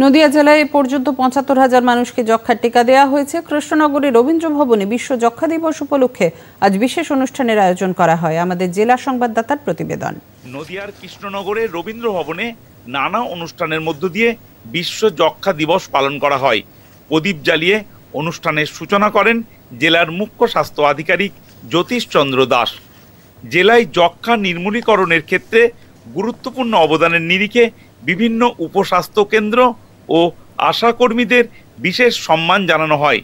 নদিয়া জেলায় এ পর্যন্ত ৭৫,০০০ মানুষকে যক্ষ্মার টিকা দেওয়া হয়েছে। কৃষ্ণনগরের রবীন্দ্র ভবনে বিশ্ব যক্ষ্মা দিবস উপলক্ষে আজ বিশেষ অনুষ্ঠানের আয়োজন করা হয়। আমাদের জেলা সংবাদদাতার প্রতিবেদন। নদিয়ার কৃষ্ণনগরের রবীন্দ্র ভবনে নানা অনুষ্ঠানের মধ্য দিয়ে বিশ্ব যক্ষ্মা দিবস পালন করা হয়। প্রদীপ জ্বালিয়ে অনুষ্ঠানের সূচনা করেন জেলার মুখ্য স্বাস্থ্য আধিকারিক জ্যোতিষ চন্দ্র দাস। জেলায় যক্ষ্মা নির্মূলীকরণের ক্ষেত্রে গুরুত্বপূর্ণ অবদানের নিরিখে বিভিন্ন উপস্বাস্থ্য কেন্দ্র ও আশা কর্মীদের বিশেষ সম্মান জানানো হয়।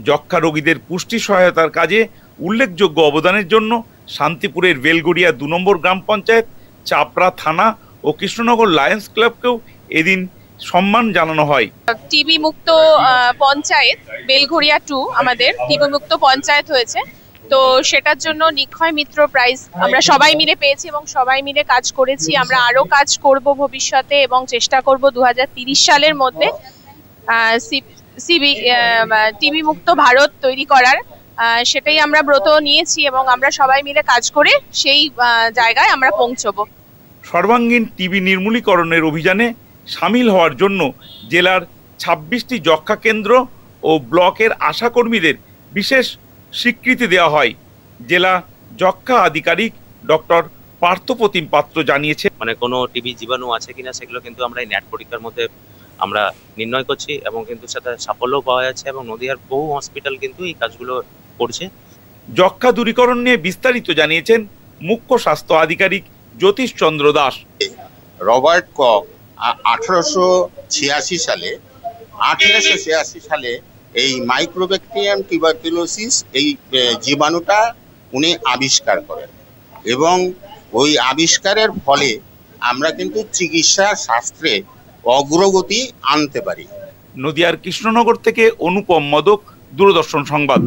যক্ষ্মা রোগীদের পুষ্টি সহায়তার কাজে উল্লেখযোগ্য অবদানের জন্য শান্তিপুরের বেলগড়িয়া ২ নম্বর গ্রাম পঞ্চায়েত, চাপড়া থানা ও কৃষ্ণনগর লায়ন্স ক্লাবকেও এদিন সম্মান জানানো হয়। টিবি মুক্ত পঞ্চায়েত বেলঘড়িয়া 2 আমাদের টিবি মুক্ত পঞ্চায়েত হয়েছে, তো সেটার জন্য নিক্ষয় মিত্র প্রাইজ আমরা সবাই মিলে পেয়েছি এবং সবাই মিলে কাজ করেছি। আমরা আরো কাজ করব ভবিষ্যতে এবং চেষ্টা করব ২০৩০ সালের মধ্যে টিবি মুক্ত ভারত তৈরি করার। সেটাই আমরা ব্রত নিয়েছি এবং আমরা সবাই মিলে কাজ করে সেই জায়গায় আমরা পৌঁছবো। সর্বাঙ্গীন টিবি নির্মূলীকরণের অভিযানে সামিল হওয়ার জন্য জেলার ২৬টি যক্ষ্মা কেন্দ্র ও ব্লকের আশা কর্মীদের বিশেষ স্বীকৃতি দেওয়া হয়। জেলা যক্ষ্মা আধিকারিক ডক্টর পার্থপ্রতিম পাত্র জানিয়েছে, মানে কোনো টিবি জীবাণু আছে কিনা সেগুলো কিন্তু আমরা এই ন্যাট পরীক্ষার মধ্যে আমরা নির্ণয় করছি এবং কিন্তু সেটা সাফল্যও পাওয়া যাচ্ছে এবং নদিয়ার বহু হসপিটাল কিন্তু এই কাজগুলো করছে। যক্ষ্মা দূরীকরণ নিয়ে বিস্তারিত জানিয়েছেন মুখ্য স্বাস্থ্য আধিকারিক জ্যোতিষ চন্দ্র দাস। রবার্ট কক 1886 সালে এই মাইক্রোব্যাকটেরিয়াম টিউবারকুলোসিস এই জীবাণুটা উনি আবিষ্কার করেন এবং ওই আবিষ্কারের ফলে আমরা কিন্তু চিকিৎসা শাস্ত্রে অগ্রগতি আনতে পারি। নদিয়ার কৃষ্ণনগর থেকে অনুপম মদক, দূরদর্শন সংবাদ।